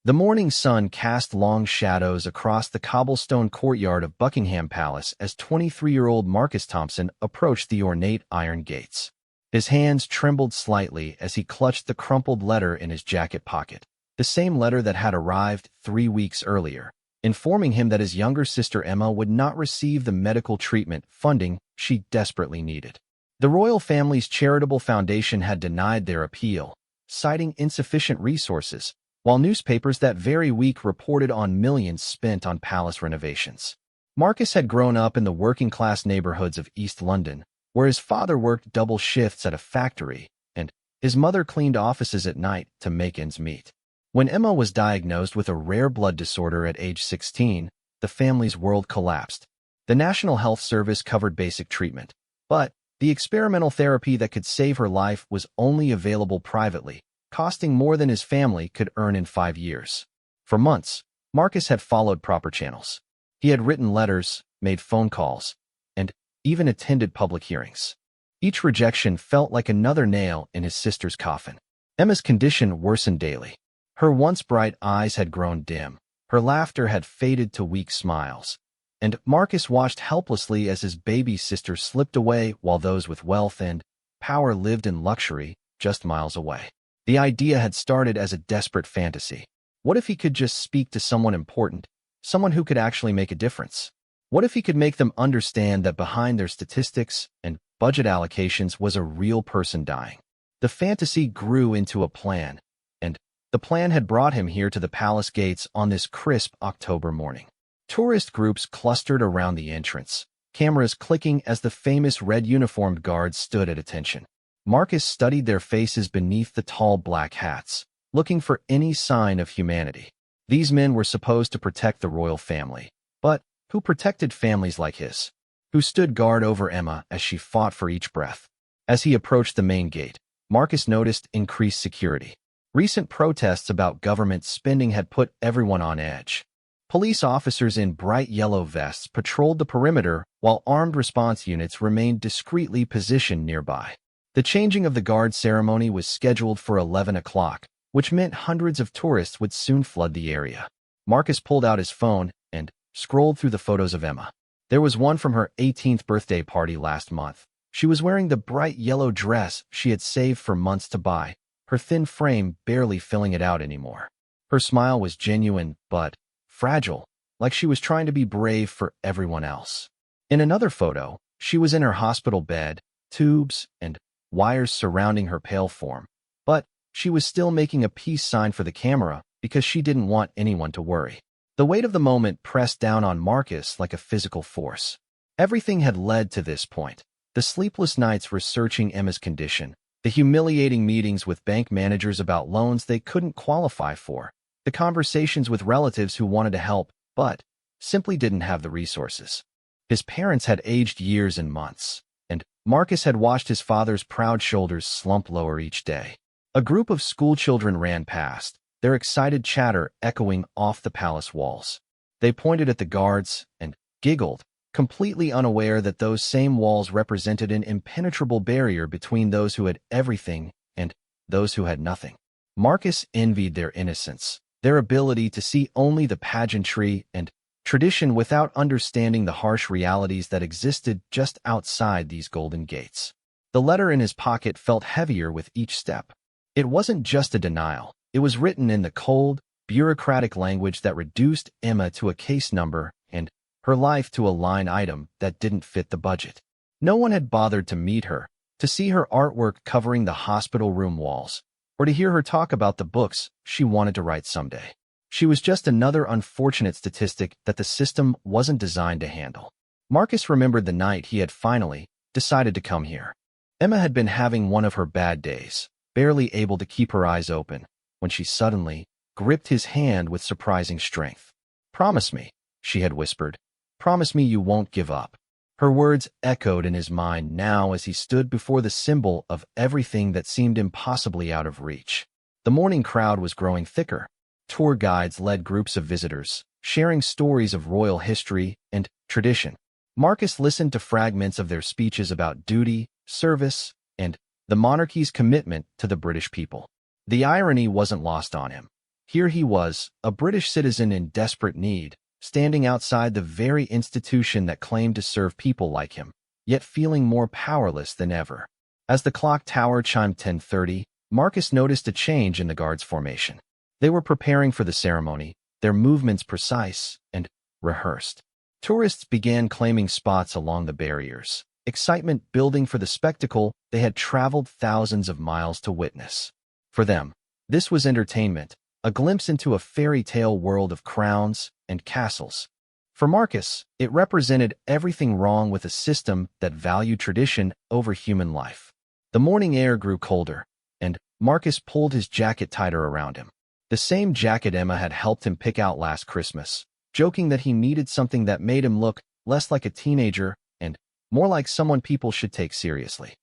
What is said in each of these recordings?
The morning sun cast long shadows across the cobblestone courtyard of Buckingham Palace as 23-year-old Marcus Thompson approached the ornate iron gates. His hands trembled slightly as he clutched the crumpled letter in his jacket pocket, the same letter that had arrived 3 weeks earlier, informing him that his younger sister Emma would not receive the medical treatment funding she desperately needed. The royal family's charitable foundation had denied their appeal, citing insufficient resources, while newspapers that very week reported on millions spent on palace renovations. Marcus had grown up in the working-class neighborhoods of East London, where his father worked double shifts at a factory, and his mother cleaned offices at night to make ends meet. When Emma was diagnosed with a rare blood disorder at age 16, the family's world collapsed. The National Health Service covered basic treatment, but the experimental therapy that could save her life was only available privately, costing more than his family could earn in 5 years. For months, Marcus had followed proper channels. He had written letters, made phone calls, and even attended public hearings. Each rejection felt like another nail in his sister's coffin. Emma's condition worsened daily. Her once bright eyes had grown dim, her laughter had faded to weak smiles, and Marcus watched helplessly as his baby sister slipped away while those with wealth and power lived in luxury just miles away. The idea had started as a desperate fantasy. What if he could just speak to someone important, someone who could actually make a difference? What if he could make them understand that behind their statistics and budget allocations was a real person dying? The fantasy grew into a plan, and the plan had brought him here to the palace gates on this crisp October morning. Tourist groups clustered around the entrance, cameras clicking as the famous red-uniformed guards stood at attention. Marcus studied their faces beneath the tall black hats, looking for any sign of humanity. These men were supposed to protect the royal family, but who protected families like his? Who stood guard over Emma as she fought for each breath? As he approached the main gate, Marcus noticed increased security. Recent protests about government spending had put everyone on edge. Police officers in bright yellow vests patrolled the perimeter while armed response units remained discreetly positioned nearby. The changing of the guard ceremony was scheduled for 11 o'clock, which meant hundreds of tourists would soon flood the area. Marcus pulled out his phone and scrolled through the photos of Emma. There was one from her 18th birthday party last month. She was wearing the bright yellow dress she had saved for months to buy, her thin frame barely filling it out anymore. Her smile was genuine, but fragile, like she was trying to be brave for everyone else. In another photo, she was in her hospital bed, tubes and wires surrounding her pale form, but she was still making a peace sign for the camera because she didn't want anyone to worry. The weight of the moment pressed down on Marcus like a physical force. Everything had led to this point. The sleepless nights researching Emma's condition, the humiliating meetings with bank managers about loans they couldn't qualify for, the conversations with relatives who wanted to help but simply didn't have the resources. His parents had aged years and months, and Marcus had watched his father's proud shoulders slump lower each day. A group of schoolchildren ran past, their excited chatter echoing off the palace walls. They pointed at the guards and giggled, completely unaware that those same walls represented an impenetrable barrier between those who had everything and those who had nothing. Marcus envied their innocence, their ability to see only the pageantry and tradition without understanding the harsh realities that existed just outside these golden gates. The letter in his pocket felt heavier with each step. It wasn't just a denial. It was written in the cold, bureaucratic language that reduced Emma to a case number and her life to a line item that didn't fit the budget. No one had bothered to meet her, to see her artwork covering the hospital room walls, or to hear her talk about the books she wanted to write someday. She was just another unfortunate statistic that the system wasn't designed to handle. Marcus remembered the night he had finally decided to come here. Emma had been having one of her bad days, barely able to keep her eyes open, when she suddenly gripped his hand with surprising strength. "Promise me," she had whispered. "Promise me you won't give up." Her words echoed in his mind now as he stood before the symbol of everything that seemed impossibly out of reach. The morning crowd was growing thicker. Tour guides led groups of visitors, sharing stories of royal history and tradition. Marcus listened to fragments of their speeches about duty, service, and the monarchy's commitment to the British people. The irony wasn't lost on him. Here he was, a British citizen in desperate need, standing outside the very institution that claimed to serve people like him, yet feeling more powerless than ever. As the clock tower chimed 10:30, Marcus noticed a change in the guards' formation. They were preparing for the ceremony, their movements precise and rehearsed. Tourists began claiming spots along the barriers, excitement building for the spectacle they had traveled thousands of miles to witness. For them, this was entertainment, a glimpse into a fairy tale world of crowns and castles. For Marcus, it represented everything wrong with a system that valued tradition over human life. The morning air grew colder, and Marcus pulled his jacket tighter around him. The same jacket Emma had helped him pick out last Christmas, joking that he needed something that made him look less like a teenager and more like someone people should take seriously.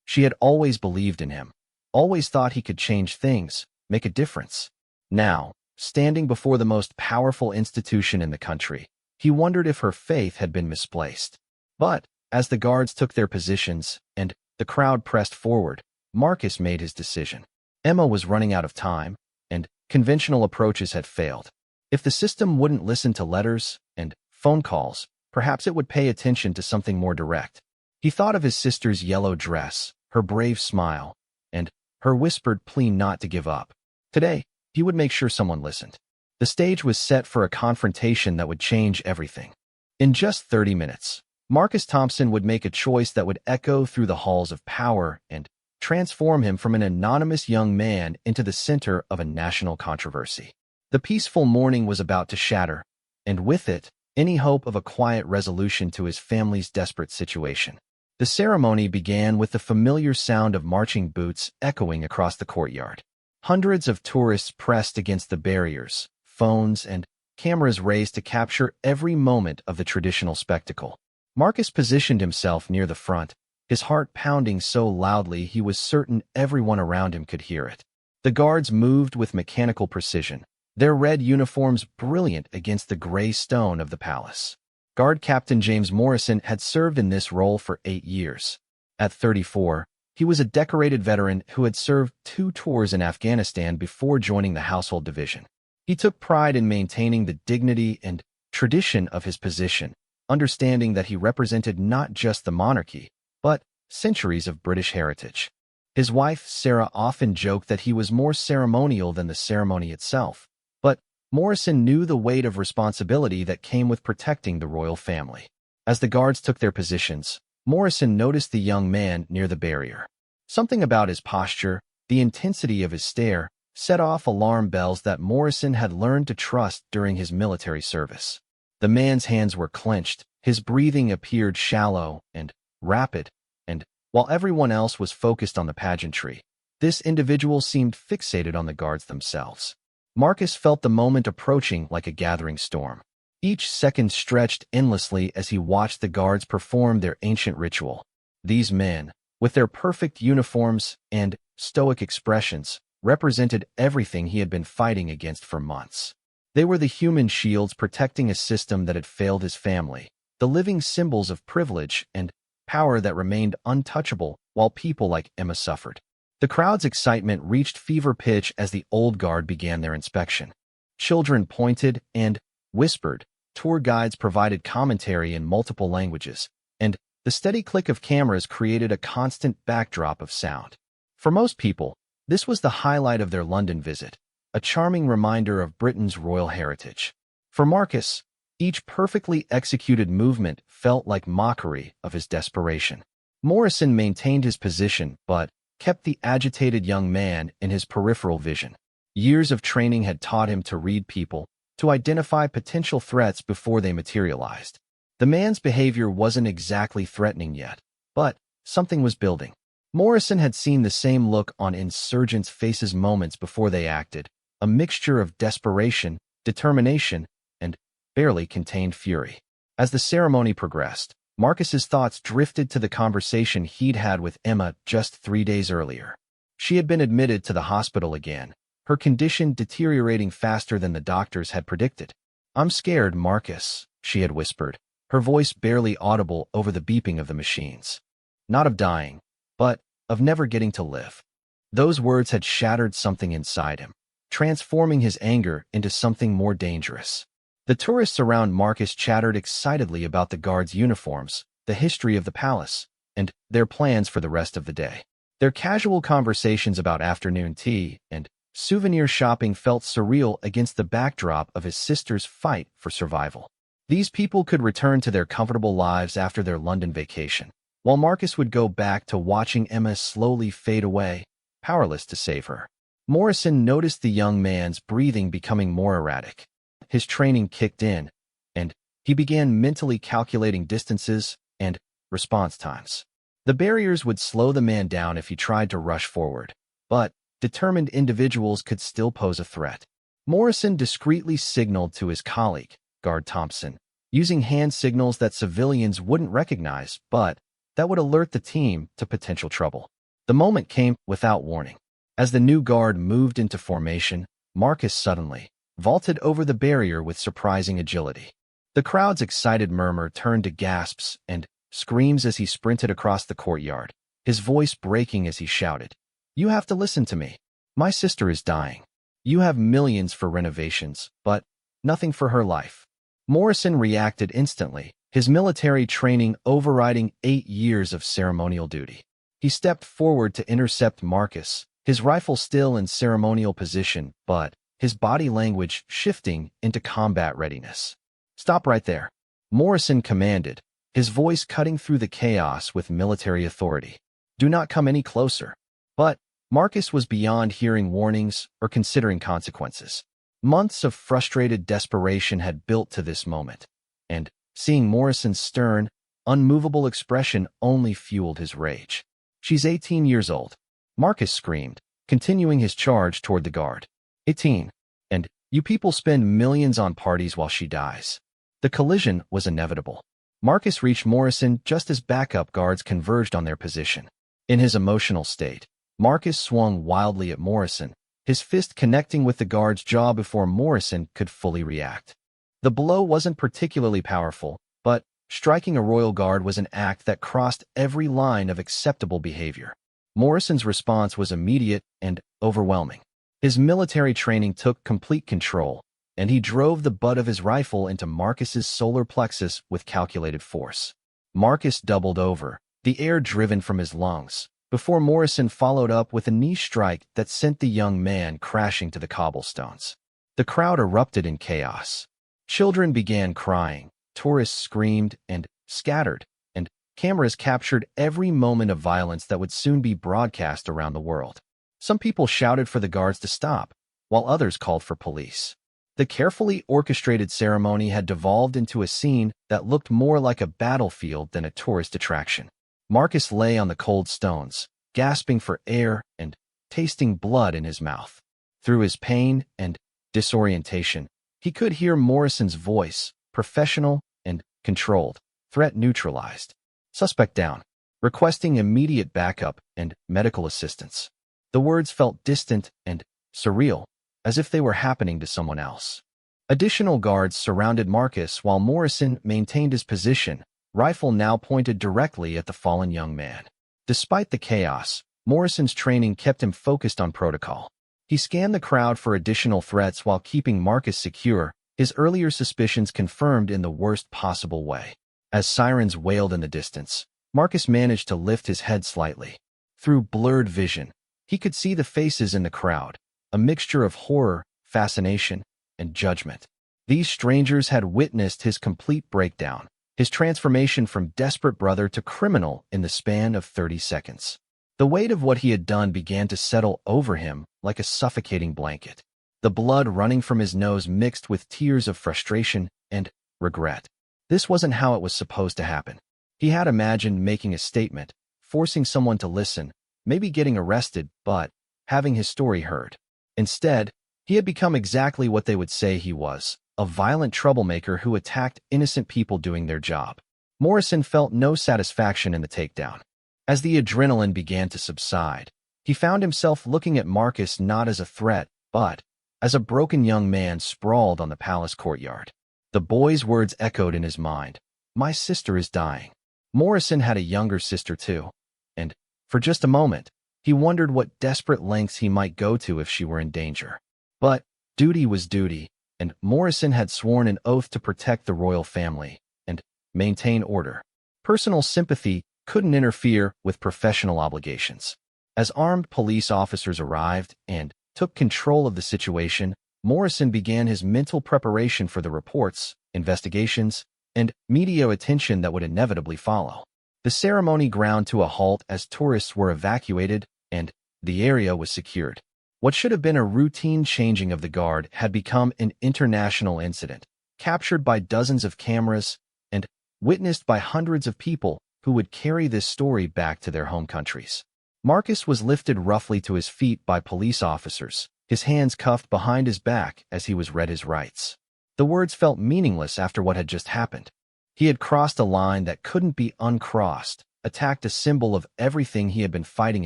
She had always believed in him, always thought he could change things, make a difference. Now, standing before the most powerful institution in the country, he wondered if her faith had been misplaced. But, as the guards took their positions and the crowd pressed forward, Marcus made his decision. Emma was running out of time, and conventional approaches had failed. If the system wouldn't listen to letters and phone calls, perhaps it would pay attention to something more direct. He thought of his sister's yellow dress, her brave smile, and her whispered plea not to give up. Today, he would make sure someone listened. The stage was set for a confrontation that would change everything. In just 30 minutes, Marcus Thompson would make a choice that would echo through the halls of power and transform him from an anonymous young man into the center of a national controversy. The peaceful morning was about to shatter, and with it, any hope of a quiet resolution to his family's desperate situation. The ceremony began with the familiar sound of marching boots echoing across the courtyard. Hundreds of tourists pressed against the barriers, phones and cameras raised to capture every moment of the traditional spectacle. Marcus positioned himself near the front, his heart pounding so loudly he was certain everyone around him could hear it. The guards moved with mechanical precision, their red uniforms brilliant against the gray stone of the palace. Guard Captain James Morrison had served in this role for 8 years. At 34, he was a decorated veteran who had served 2 tours in Afghanistan before joining the household division. He took pride in maintaining the dignity and tradition of his position, understanding that he represented not just the monarchy, but centuries of British heritage. His wife, Sarah, often joked that he was more ceremonial than the ceremony itself, but Morrison knew the weight of responsibility that came with protecting the royal family. As the guards took their positions, Morrison noticed the young man near the barrier. Something about his posture, the intensity of his stare, set off alarm bells that Morrison had learned to trust during his military service. The man's hands were clenched, his breathing appeared shallow and rapid, and while everyone else was focused on the pageantry, this individual seemed fixated on the guards themselves. Marcus felt the moment approaching like a gathering storm. Each second stretched endlessly as he watched the guards perform their ancient ritual. These men, with their perfect uniforms and stoic expressions, represented everything he had been fighting against for months. They were the human shields protecting a system that had failed his family, the living symbols of privilege and power that remained untouchable while people like Emma suffered. The crowd's excitement reached fever pitch as the old guard began their inspection. Children pointed and whispered, tour guides provided commentary in multiple languages, and the steady click of cameras created a constant backdrop of sound. For most people, this was the highlight of their London visit, a charming reminder of Britain's royal heritage. For Marcus, each perfectly executed movement felt like mockery of his desperation. Morrison maintained his position but kept the agitated young man in his peripheral vision. Years of training had taught him to read people, to identify potential threats before they materialized. The man's behavior wasn't exactly threatening yet, but something was building. Morrison had seen the same look on insurgents' faces moments before they acted, a mixture of desperation, determination, and barely contained fury. As the ceremony progressed, Marcus's thoughts drifted to the conversation he'd had with Emma just 3 days earlier. She had been admitted to the hospital again, her condition deteriorating faster than the doctors had predicted. "I'm scared, Marcus," she had whispered, her voice barely audible over the beeping of the machines. Not of dying, but of never getting to live. Those words had shattered something inside him. transforming his anger into something more dangerous. The tourists around Marcus chattered excitedly about the guards' uniforms, the history of the palace, and their plans for the rest of the day. Their casual conversations about afternoon tea and souvenir shopping felt surreal against the backdrop of his sister's fight for survival. These people could return to their comfortable lives after their London vacation, while Marcus would go back to watching Emma slowly fade away, powerless to save her. Morrison noticed the young man's breathing becoming more erratic. His training kicked in, and he began mentally calculating distances and response times. The barriers would slow the man down if he tried to rush forward, but determined individuals could still pose a threat. Morrison discreetly signaled to his colleague, Guard Thompson, using hand signals that civilians wouldn't recognize, but that would alert the team to potential trouble. The moment came without warning. As the new guard moved into formation, Marcus suddenly vaulted over the barrier with surprising agility. The crowd's excited murmur turned to gasps and screams as he sprinted across the courtyard, his voice breaking as he shouted, "You have to listen to me. My sister is dying. You have millions for renovations, but nothing for her life." Morrison reacted instantly, his military training overriding 8 years of ceremonial duty. He stepped forward to intercept Marcus, his rifle still in ceremonial position, but his body language shifting into combat readiness. "Stop right there," Morrison commanded, his voice cutting through the chaos with military authority. "Do not come any closer." But Marcus was beyond hearing warnings or considering consequences. Months of frustrated desperation had built to this moment, and seeing Morrison's stern, unmovable expression only fueled his rage. "She's 18 years old," Marcus screamed, continuing his charge toward the guard. 18. And you people spend millions on parties while she dies." The collision was inevitable. Marcus reached Morrison just as backup guards converged on their position. In his emotional state, Marcus swung wildly at Morrison, his fist connecting with the guard's jaw before Morrison could fully react. The blow wasn't particularly powerful, but striking a royal guard was an act that crossed every line of acceptable behavior. Morrison's response was immediate and overwhelming. His military training took complete control, and he drove the butt of his rifle into Marcus's solar plexus with calculated force. Marcus doubled over, the air driven from his lungs, before Morrison followed up with a knee strike that sent the young man crashing to the cobblestones. The crowd erupted in chaos. Children began crying, tourists screamed and scattered, and cameras captured every moment of violence that would soon be broadcast around the world. Some people shouted for the guards to stop, while others called for police. The carefully orchestrated ceremony had devolved into a scene that looked more like a battlefield than a tourist attraction. Marcus lay on the cold stones, gasping for air and tasting blood in his mouth. Through his pain and disorientation, he could hear Morrison's voice, professional and controlled, threat neutralized. "Suspect down. Requesting immediate backup and medical assistance." The words felt distant and surreal, as if they were happening to someone else. Additional guards surrounded Marcus while Morrison maintained his position, rifle now pointed directly at the fallen young man. Despite the chaos, Morrison's training kept him focused on protocol. He scanned the crowd for additional threats while keeping Marcus secure, his earlier suspicions confirmed in the worst possible way. As sirens wailed in the distance, Marcus managed to lift his head slightly. Through blurred vision, he could see the faces in the crowd, a mixture of horror, fascination, and judgment. These strangers had witnessed his complete breakdown, his transformation from desperate brother to criminal in the span of 30 seconds. The weight of what he had done began to settle over him like a suffocating blanket. The blood running from his nose mixed with tears of frustration and regret. This wasn't how it was supposed to happen. He had imagined making a statement, forcing someone to listen, maybe getting arrested, but having his story heard. Instead, he had become exactly what they would say he was, a violent troublemaker who attacked innocent people doing their job. Morrison felt no satisfaction in the takedown. As the adrenaline began to subside, he found himself looking at Marcus not as a threat, but as a broken young man sprawled on the palace courtyard. The boy's words echoed in his mind. "My sister is dying." Morrison had a younger sister too, and for just a moment, he wondered what desperate lengths he might go to if she were in danger. But duty was duty, and Morrison had sworn an oath to protect the royal family and maintain order. Personal sympathy couldn't interfere with professional obligations. As armed police officers arrived and took control of the situation, Morrison began his mental preparation for the reports, investigations, and media attention that would inevitably follow. The ceremony ground to a halt as tourists were evacuated and the area was secured. What should have been a routine changing of the guard had become an international incident, captured by dozens of cameras and witnessed by hundreds of people who would carry this story back to their home countries. Marcus was lifted roughly to his feet by police officers, his hands cuffed behind his back as he was read his rights. The words felt meaningless after what had just happened. He had crossed a line that couldn't be uncrossed, attacked a symbol of everything he had been fighting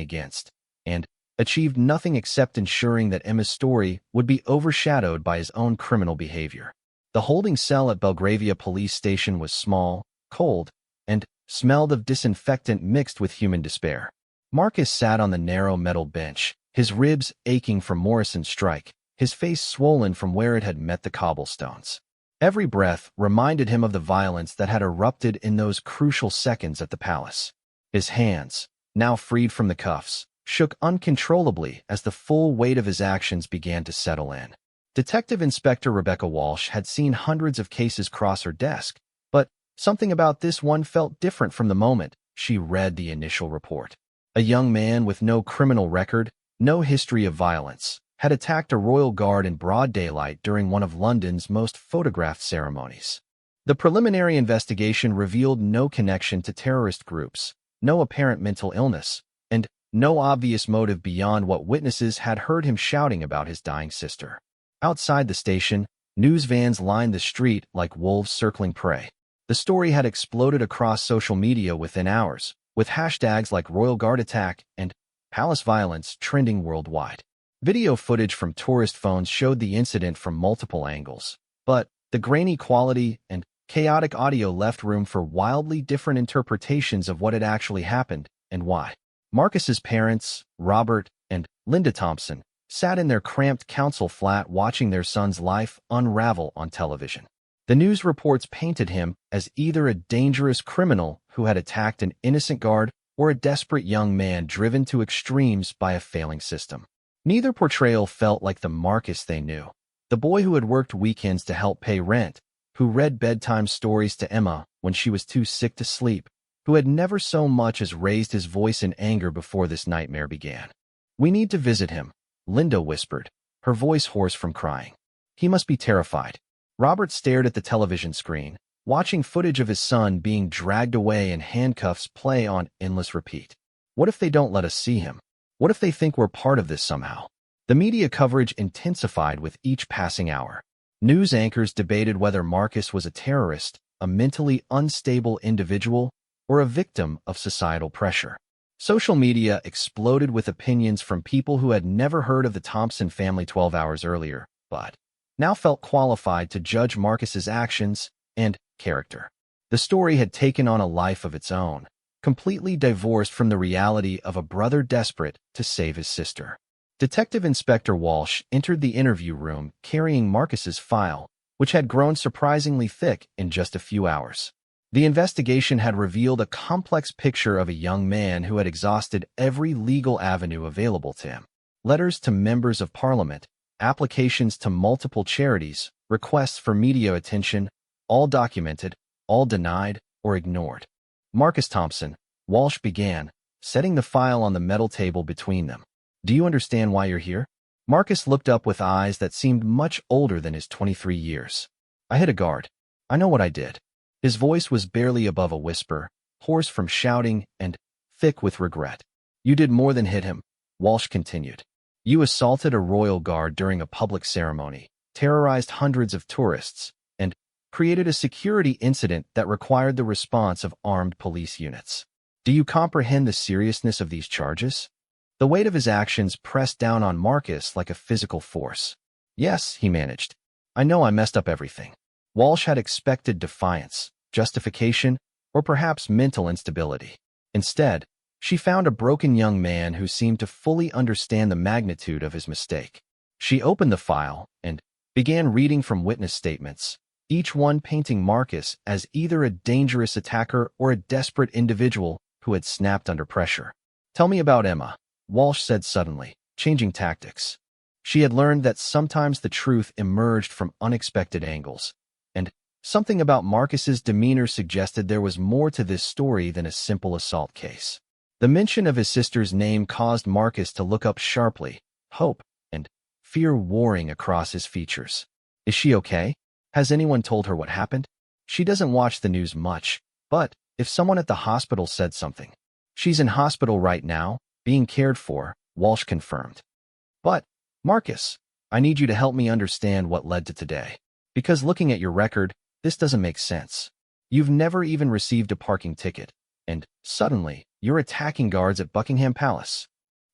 against, and achieved nothing except ensuring that Emma's story would be overshadowed by his own criminal behavior. The holding cell at Belgravia police station was small, cold, and smelled of disinfectant mixed with human despair. Marcus sat on the narrow metal bench, his ribs aching from Morrison's strike, his face swollen from where it had met the cobblestones. Every breath reminded him of the violence that had erupted in those crucial seconds at the palace. His hands, now freed from the cuffs, shook uncontrollably as the full weight of his actions began to settle in. Detective Inspector Rebecca Walsh had seen hundreds of cases cross her desk, but something about this one felt different from the moment she read the initial report. A young man with no criminal record, no history of violence, had attacked a royal guard in broad daylight during one of London's most photographed ceremonies. The preliminary investigation revealed no connection to terrorist groups, no apparent mental illness, and no obvious motive beyond what witnesses had heard him shouting about his dying sister. Outside the station, news vans lined the street like wolves circling prey. The story had exploded across social media within hours, with hashtags like Royal Guard Attack and Palace Violence trending worldwide. Video footage from tourist phones showed the incident from multiple angles, but the grainy quality and chaotic audio left room for wildly different interpretations of what had actually happened and why. Marcus's parents, Robert and Linda Thompson, sat in their cramped council flat watching their son's life unravel on television. The news reports painted him as either a dangerous criminal who had attacked an innocent guard or a desperate young man driven to extremes by a failing system. Neither portrayal felt like the Marcus they knew, the boy who had worked weekends to help pay rent, who read bedtime stories to Emma when she was too sick to sleep, who had never so much as raised his voice in anger before this nightmare began. "We need to visit him," Linda whispered, her voice hoarse from crying. "He must be terrified." Robert stared at the television screen, watching footage of his son being dragged away in handcuffs play on endless repeat. What if they don't let us see him? What if they think we're part of this somehow? The media coverage intensified with each passing hour. News anchors debated whether Marcus was a terrorist, a mentally unstable individual, or a victim of societal pressure. Social media exploded with opinions from people who had never heard of the Thompson family 12 hours earlier, but now felt qualified to judge Marcus's actions and character. The story had taken on a life of its own, completely divorced from the reality of a brother desperate to save his sister. Detective Inspector Walsh entered the interview room carrying Marcus's file, which had grown surprisingly thick in just a few hours. The investigation had revealed a complex picture of a young man who had exhausted every legal avenue available to him. Letters to members of parliament, applications to multiple charities, requests for media attention, all documented, all denied or ignored. "Marcus Thompson," Walsh began, setting the file on the metal table between them. "Do you understand why you're here?" Marcus looked up with eyes that seemed much older than his 23 years. "I hit a guard. I know what I did." His voice was barely above a whisper, hoarse from shouting and thick with regret. "You did more than hit him," Walsh continued. "You assaulted a royal guard during a public ceremony, terrorized hundreds of tourists, and created a security incident that required the response of armed police units. Do you comprehend the seriousness of these charges?" The weight of his actions pressed down on Marcus like a physical force. "Yes," he managed. "I know I messed up everything." Walsh had expected defiance, justification, or perhaps mental instability. Instead, she found a broken young man who seemed to fully understand the magnitude of his mistake. She opened the file and began reading from witness statements, each one painting Marcus as either a dangerous attacker or a desperate individual who had snapped under pressure. "Tell me about Emma," Walsh said suddenly, changing tactics. She had learned that sometimes the truth emerged from unexpected angles, and something about Marcus's demeanor suggested there was more to this story than a simple assault case. The mention of his sister's name caused Marcus to look up sharply, hope and fear warring across his features. "Is she okay? Has anyone told her what happened?" "She doesn't watch the news much, but if someone at the hospital said something." "She's in hospital right now, being cared for," Walsh confirmed. "But, Marcus, I need you to help me understand what led to today. Because looking at your record, this doesn't make sense. You've never even received a parking ticket, and suddenly, you're attacking guards at Buckingham Palace."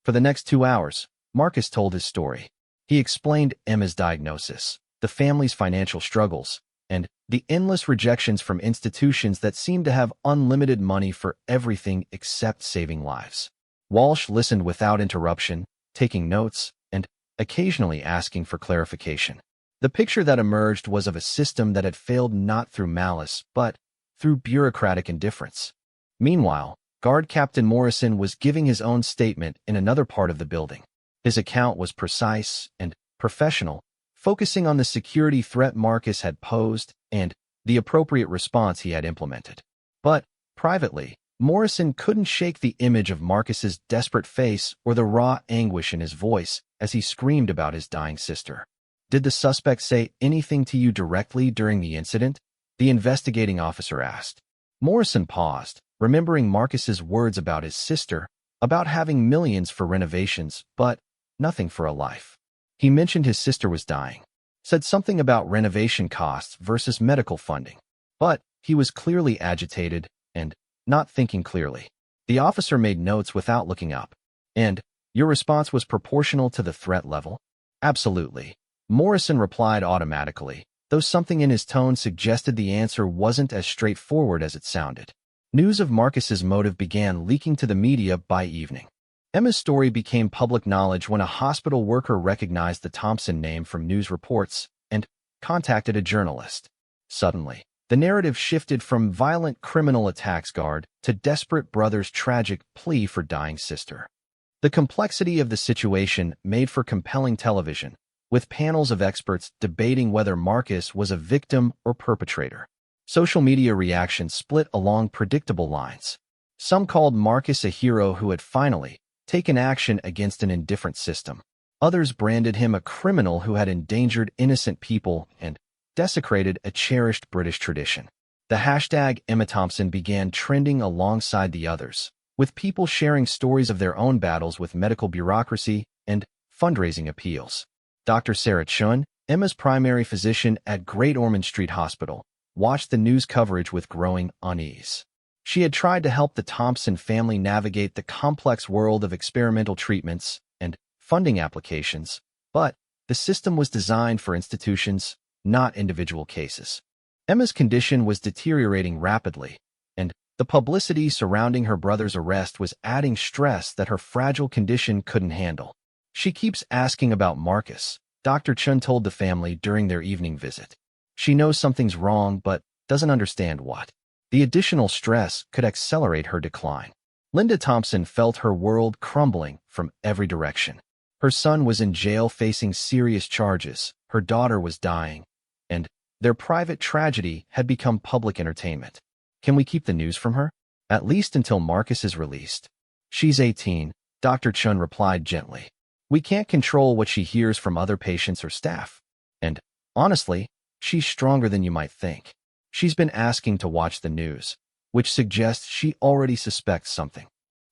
For the next 2 hours, Marcus told his story. He explained Emma's diagnosis, the family's financial struggles, and the endless rejections from institutions that seemed to have unlimited money for everything except saving lives. Walsh listened without interruption, taking notes, and occasionally asking for clarification. The picture that emerged was of a system that had failed not through malice, but through bureaucratic indifference. Meanwhile, Guard Captain Morrison was giving his own statement in another part of the building. His account was precise and professional, focusing on the security threat Marcus had posed and the appropriate response he had implemented. But, privately, Morrison couldn't shake the image of Marcus's desperate face or the raw anguish in his voice as he screamed about his dying sister. "Did the suspect say anything to you directly during the incident?" the investigating officer asked. Morrison paused, remembering Marcus's words about his sister, about having millions for renovations, but nothing for a life. He mentioned his sister was dying, said something about renovation costs versus medical funding. But he was clearly agitated and not thinking clearly. The officer made notes without looking up. "And your response was proportional to the threat level?" "Absolutely," Morrison replied automatically, though something in his tone suggested the answer wasn't as straightforward as it sounded. News of Marcus's motive began leaking to the media by evening. Emma's story became public knowledge when a hospital worker recognized the Thompson name from news reports and contacted a journalist. Suddenly, the narrative shifted from violent criminal attacks guard to desperate brother's tragic plea for dying sister. The complexity of the situation made for compelling television, with panels of experts debating whether Marcus was a victim or perpetrator. Social media reactions split along predictable lines. Some called Marcus a hero who had finally taken action against an indifferent system. Others branded him a criminal who had endangered innocent people and desecrated a cherished British tradition. The hashtag Emma Thompson began trending alongside the others, with people sharing stories of their own battles with medical bureaucracy and fundraising appeals. Dr. Sarah Chun, Emma's primary physician at Great Ormond Street Hospital, watched the news coverage with growing unease. She had tried to help the Thompson family navigate the complex world of experimental treatments and funding applications, but the system was designed for institutions, not individual cases. Emma's condition was deteriorating rapidly, and the publicity surrounding her brother's arrest was adding stress that her fragile condition couldn't handle. "She keeps asking about Marcus," Dr. Chun told the family during their evening visit. "She knows something's wrong but doesn't understand what." The additional stress could accelerate her decline. Linda Thompson felt her world crumbling from every direction. Her son was in jail facing serious charges, her daughter was dying, and their private tragedy had become public entertainment. "Can we keep the news from her? At least until Marcus is released." "She's 18, Dr. Chun replied gently. "We can't control what she hears from other patients or staff. And, honestly, she's stronger than you might think. She's been asking to watch the news, which suggests she already suspects something."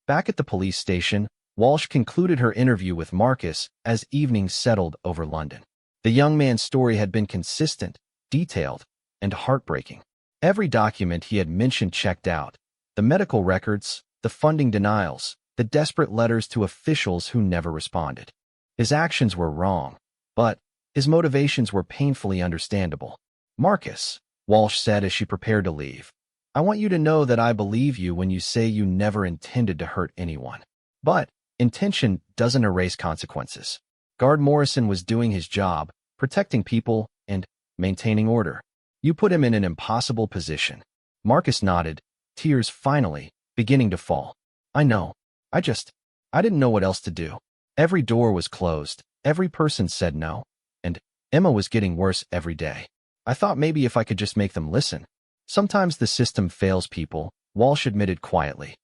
Back at the police station, Walsh concluded her interview with Marcus as evening settled over London. The young man's story had been consistent, detailed, and heartbreaking. Every document he had mentioned checked out: the medical records, the funding denials, the desperate letters to officials who never responded. His actions were wrong, but his motivations were painfully understandable. "Marcus," Walsh said as she prepared to leave, "I want you to know that I believe you when you say you never intended to hurt anyone. But intention doesn't erase consequences. Guard Morrison was doing his job, protecting people and maintaining order. You put him in an impossible position. Marcus nodded, tears finally beginning to fall. I know. I didn't know what else to do. Every door was closed. Every person said no. And Emma was getting worse every day. I thought maybe if I could just make them listen. Sometimes the system fails people, Walsh admitted quietly.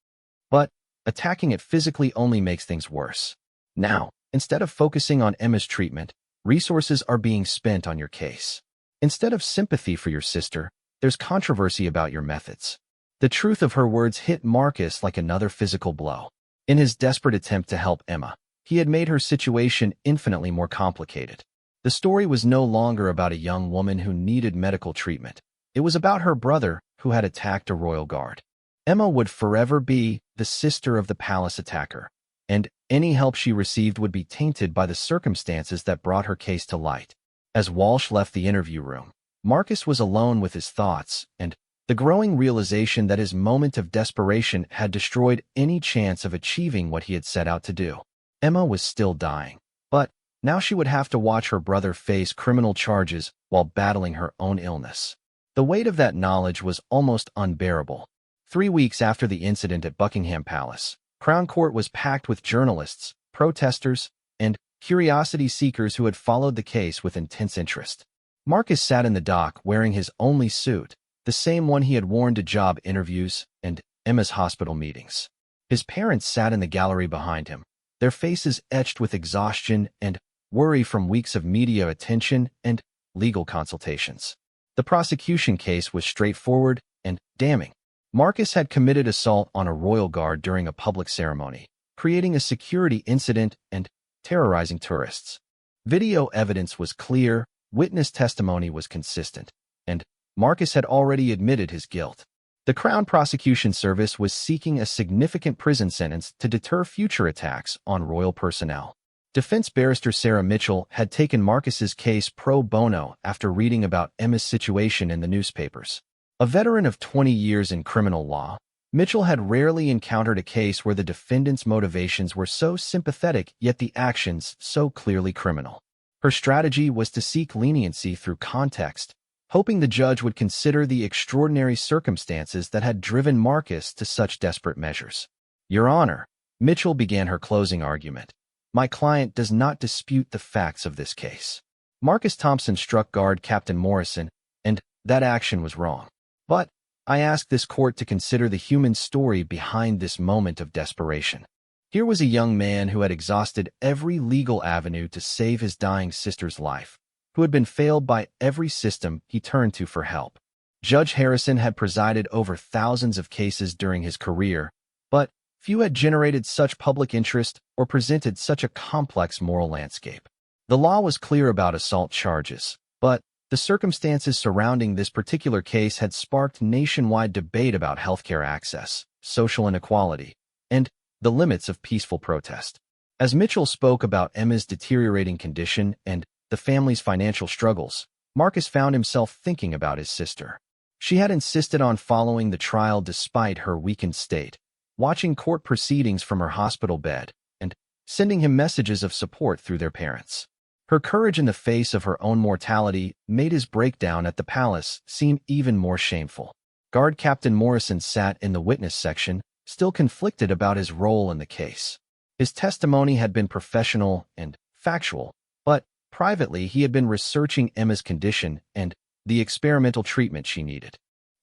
But attacking it physically only makes things worse. Now, instead of focusing on Emma's treatment, resources are being spent on your case. Instead of sympathy for your sister, there's controversy about your methods. The truth of her words hit Marcus like another physical blow. In his desperate attempt to help Emma, he had made her situation infinitely more complicated. The story was no longer about a young woman who needed medical treatment. It was about her brother who had attacked a royal guard. Emma would forever be the sister of the palace attacker, and any help she received would be tainted by the circumstances that brought her case to light. As Walsh left the interview room, Marcus was alone with his thoughts and the growing realization that his moment of desperation had destroyed any chance of achieving what he had set out to do. Emma was still dying, but now she would have to watch her brother face criminal charges while battling her own illness. The weight of that knowledge was almost unbearable. 3 weeks after the incident at Buckingham Palace, Crown Court was packed with journalists, protesters, and curiosity seekers who had followed the case with intense interest. Marcus sat in the dock wearing his only suit, the same one he had worn to job interviews and Emma's hospital meetings. His parents sat in the gallery behind him, their faces etched with exhaustion and worry from weeks of media attention and legal consultations. The prosecution case was straightforward and damning. Marcus had committed assault on a royal guard during a public ceremony, creating a security incident and terrorizing tourists. Video evidence was clear, witness testimony was consistent, and Marcus had already admitted his guilt. The Crown Prosecution Service was seeking a significant prison sentence to deter future attacks on royal personnel. Defense barrister Sarah Mitchell had taken Marcus's case pro bono after reading about Emma's situation in the newspapers. A veteran of 20 years in criminal law, Mitchell had rarely encountered a case where the defendant's motivations were so sympathetic yet the actions so clearly criminal. Her strategy was to seek leniency through context, hoping the judge would consider the extraordinary circumstances that had driven Marcus to such desperate measures. Your Honor, Mitchell began her closing argument. My client does not dispute the facts of this case. Marcus Thompson struck guard Captain Morrison, and that action was wrong. But I ask this court to consider the human story behind this moment of desperation. Here was a young man who had exhausted every legal avenue to save his dying sister's life, who had been failed by every system he turned to for help. Judge Harrison had presided over thousands of cases during his career, but few had generated such public interest or presented such a complex moral landscape. The law was clear about assault charges, but the circumstances surrounding this particular case had sparked nationwide debate about healthcare access, social inequality, and the limits of peaceful protest. As Mitchell spoke about Emma's deteriorating condition and the family's financial struggles, Marcus found himself thinking about his sister. She had insisted on following the trial despite her weakened state, watching court proceedings from her hospital bed, and sending him messages of support through their parents. Her courage in the face of her own mortality made his breakdown at the palace seem even more shameful. Guard Captain Morrison sat in the witness section, still conflicted about his role in the case. His testimony had been professional and factual, but privately he had been researching Emma's condition and the experimental treatment she needed.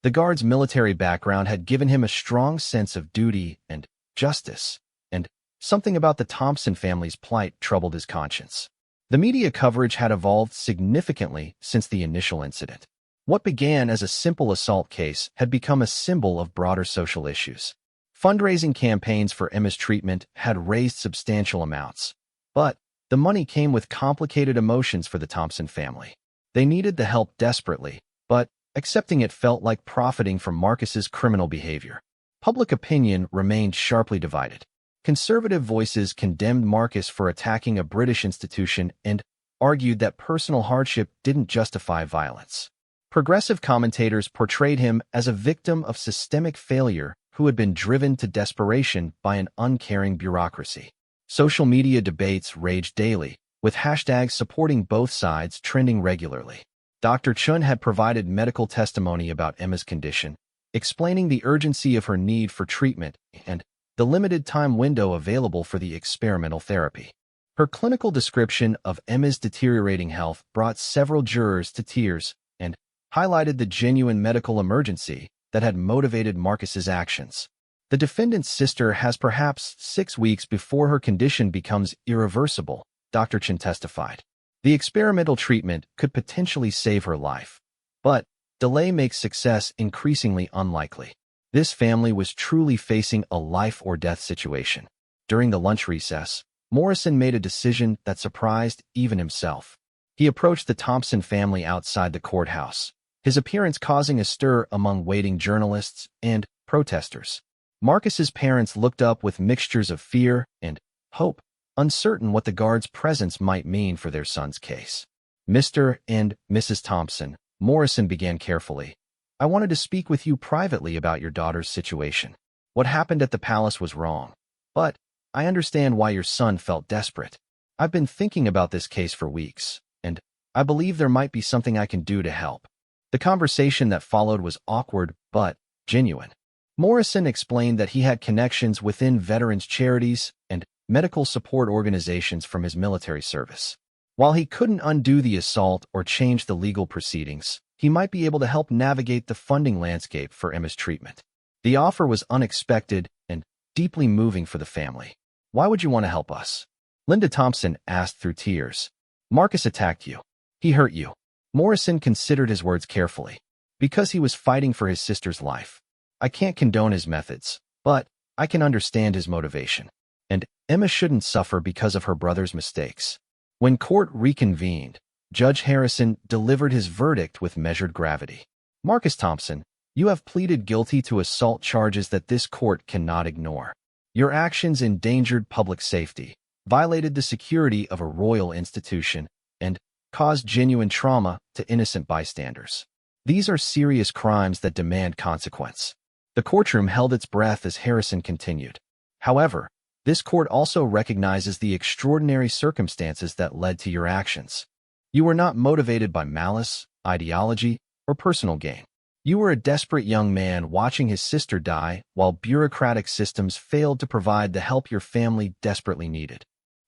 The guard's military background had given him a strong sense of duty and justice, and something about the Thompson family's plight troubled his conscience. The media coverage had evolved significantly since the initial incident. What began as a simple assault case had become a symbol of broader social issues. Fundraising campaigns for Emma's treatment had raised substantial amounts, but the money came with complicated emotions for the Thompson family. They needed the help desperately, but accepting it felt like profiting from Marcus's criminal behavior. Public opinion remained sharply divided. Conservative voices condemned Marcus for attacking a British institution and argued that personal hardship didn't justify violence. Progressive commentators portrayed him as a victim of systemic failure who had been driven to desperation by an uncaring bureaucracy. Social media debates raged daily, with hashtags supporting both sides trending regularly. Dr. Chun had provided medical testimony about Emma's condition, explaining the urgency of her need for treatment and the limited time window available for the experimental therapy. Her clinical description of Emma's deteriorating health brought several jurors to tears and highlighted the genuine medical emergency that had motivated Marcus's actions. The defendant's sister has perhaps 6 weeks before her condition becomes irreversible, Dr. Chen testified. The experimental treatment could potentially save her life, but delay makes success increasingly unlikely. This family was truly facing a life-or-death situation. During the lunch recess, Morrison made a decision that surprised even himself. He approached the Thompson family outside the courthouse, his appearance causing a stir among waiting journalists and protesters. Marcus's parents looked up with mixtures of fear and hope, uncertain what the guards' presence might mean for their son's case. Mr. and Mrs. Thompson, Morrison began carefully. I wanted to speak with you privately about your daughter's situation. What happened at the palace was wrong, but I understand why your son felt desperate. I've been thinking about this case for weeks, and I believe there might be something I can do to help. The conversation that followed was awkward but genuine. Morrison explained that he had connections within veterans' charities and medical support organizations from his military service. While he couldn't undo the assault or change the legal proceedings, he might be able to help navigate the funding landscape for Emma's treatment. The offer was unexpected and deeply moving for the family. Why would you want to help us? Linda Thompson asked through tears. Marcus attacked you. He hurt you. Morrison considered his words carefully. Because he was fighting for his sister's life. I can't condone his methods, but I can understand his motivation. And Emma shouldn't suffer because of her brother's mistakes. When court reconvened, Judge Harrison delivered his verdict with measured gravity. Marcus Thompson, you have pleaded guilty to assault charges that this court cannot ignore. Your actions endangered public safety, violated the security of a royal institution, and caused genuine trauma to innocent bystanders. These are serious crimes that demand consequence. The courtroom held its breath as Harrison continued. However, this court also recognizes the extraordinary circumstances that led to your actions. You were not motivated by malice, ideology, or personal gain. You were a desperate young man watching his sister die while bureaucratic systems failed to provide the help your family desperately needed.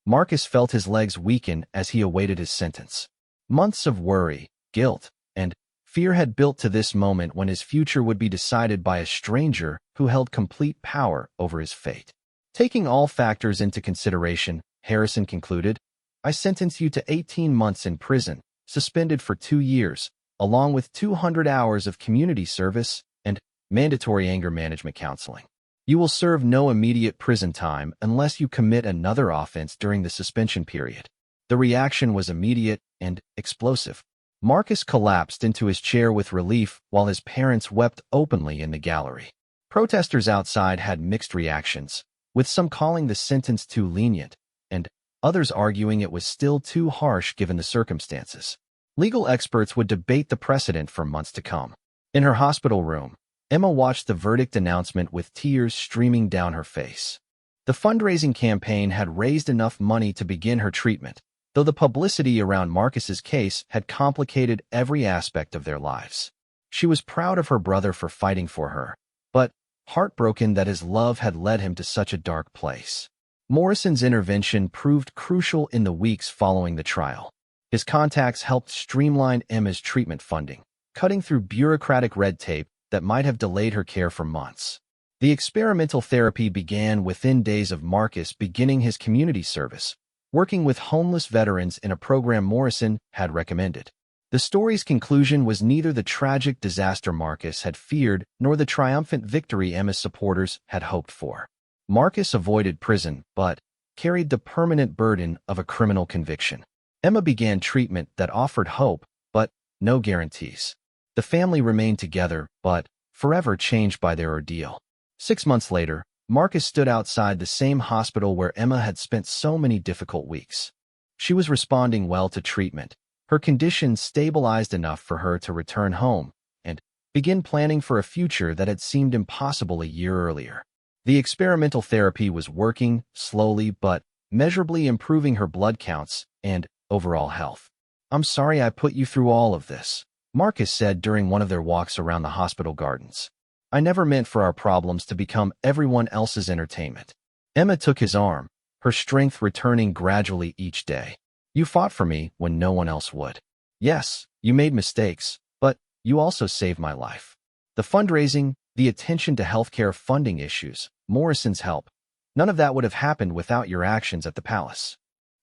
Marcus felt his legs weaken as he awaited his sentence. Months of worry, guilt, and fear had built to this moment when his future would be decided by a stranger who held complete power over his fate. Taking all factors into consideration, Harrison concluded, I sentence you to 18 months in prison, suspended for 2 years, along with 200 hours of community service and mandatory anger management counseling. You will serve no immediate prison time unless you commit another offense during the suspension period. The reaction was immediate and explosive. Marcus collapsed into his chair with relief while his parents wept openly in the gallery. Protesters outside had mixed reactions, with some calling the sentence too lenient and others arguing it was still too harsh given the circumstances. Legal experts would debate the precedent for months to come. In her hospital room, Emma watched the verdict announcement with tears streaming down her face. The fundraising campaign had raised enough money to begin her treatment, though the publicity around Marcus's case had complicated every aspect of their lives. She was proud of her brother for fighting for her, but heartbroken that his love had led him to such a dark place. Morrison's intervention proved crucial in the weeks following the trial. His contacts helped streamline Emma's treatment funding, cutting through bureaucratic red tape that might have delayed her care for months. The experimental therapy began within days of Marcus beginning his community service, working with homeless veterans in a program Morrison had recommended. The story's conclusion was neither the tragic disaster Marcus had feared nor the triumphant victory Emma's supporters had hoped for. Marcus avoided prison, but carried the permanent burden of a criminal conviction. Emma began treatment that offered hope, but no guarantees. The family remained together, but forever changed by their ordeal. 6 months later, Marcus stood outside the same hospital where Emma had spent so many difficult weeks. She was responding well to treatment. Her condition stabilized enough for her to return home and begin planning for a future that had seemed impossible a year earlier. The experimental therapy was working, slowly but measurably improving her blood counts and overall health. "I'm sorry I put you through all of this," Marcus said during one of their walks around the hospital gardens. "I never meant for our problems to become everyone else's entertainment." Emma took his arm, her strength returning gradually each day. "You fought for me when no one else would. Yes, you made mistakes, but you also saved my life." The fundraising, the attention to healthcare funding issues, Morrison's help, none of that would have happened without your actions at the palace.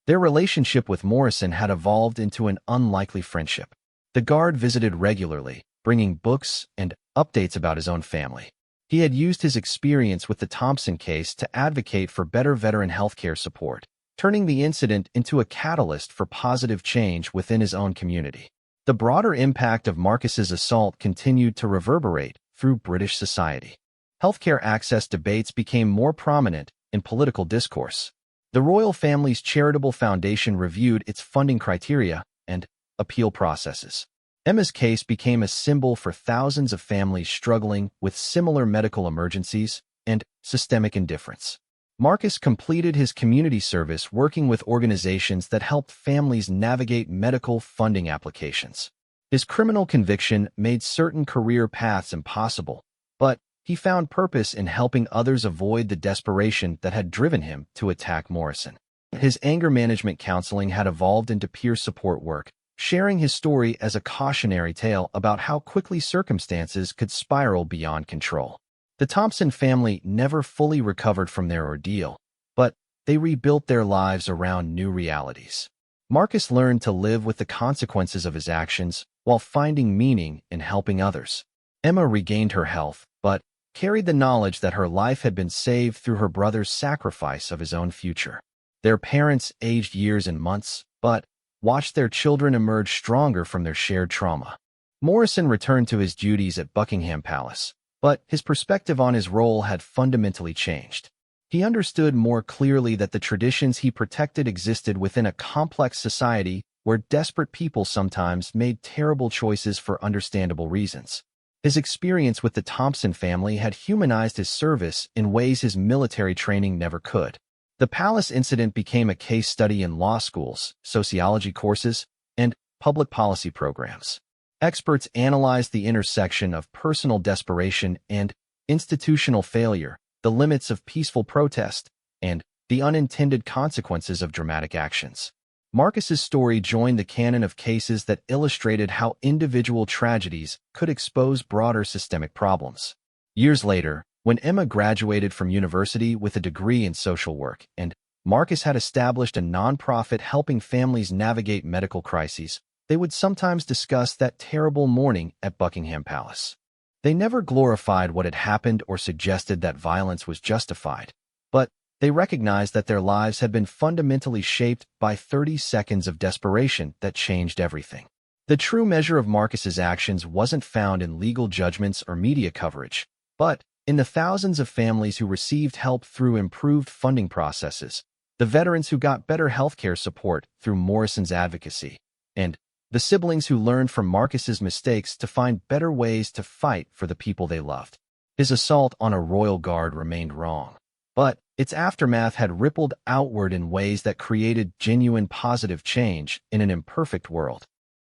Their relationship with Morrison had evolved into an unlikely friendship. The guard visited regularly, bringing books and updates about his own family. He had used his experience with the Thompson case to advocate for better veteran healthcare support, turning the incident into a catalyst for positive change within his own community. The broader impact of Marcus's assault continued to reverberate through British society. Healthcare access debates became more prominent in political discourse. The royal family's charitable foundation reviewed its funding criteria and appeal processes. Emma's case became a symbol for thousands of families struggling with similar medical emergencies and systemic indifference. Marcus completed his community service working with organizations that helped families navigate medical funding applications. His criminal conviction made certain career paths impossible, but he found purpose in helping others avoid the desperation that had driven him to attack Morrison. His anger management counseling had evolved into peer support work, sharing his story as a cautionary tale about how quickly circumstances could spiral beyond control. The Thompson family never fully recovered from their ordeal, but they rebuilt their lives around new realities. Marcus learned to live with the consequences of his actions while finding meaning in helping others. Emma regained her health, but carried the knowledge that her life had been saved through her brother's sacrifice of his own future. Their parents aged years and months, but watched their children emerge stronger from their shared trauma. Morrison returned to his duties at Buckingham Palace, but his perspective on his role had fundamentally changed. He understood more clearly that the traditions he protected existed within a complex society where desperate people sometimes made terrible choices for understandable reasons. His experience with the Thompson family had humanized his service in ways his military training never could. The palace incident became a case study in law schools, sociology courses, and public policy programs. Experts analyzed the intersection of personal desperation and institutional failure, the limits of peaceful protest, and the unintended consequences of dramatic actions. Marcus's story joined the canon of cases that illustrated how individual tragedies could expose broader systemic problems. Years later, when Emma graduated from university with a degree in social work and Marcus had established a nonprofit helping families navigate medical crises, they would sometimes discuss that terrible morning at Buckingham Palace. They never glorified what had happened or suggested that violence was justified, but they recognized that their lives had been fundamentally shaped by 30 seconds of desperation that changed everything. The true measure of Marcus's actions wasn't found in legal judgments or media coverage, but in the thousands of families who received help through improved funding processes, the veterans who got better healthcare support through Morrison's advocacy, and the siblings who learned from Marcus's mistakes to find better ways to fight for the people they loved. His assault on a royal guard remained wrong, but its aftermath had rippled outward in ways that created genuine positive change in an imperfect world.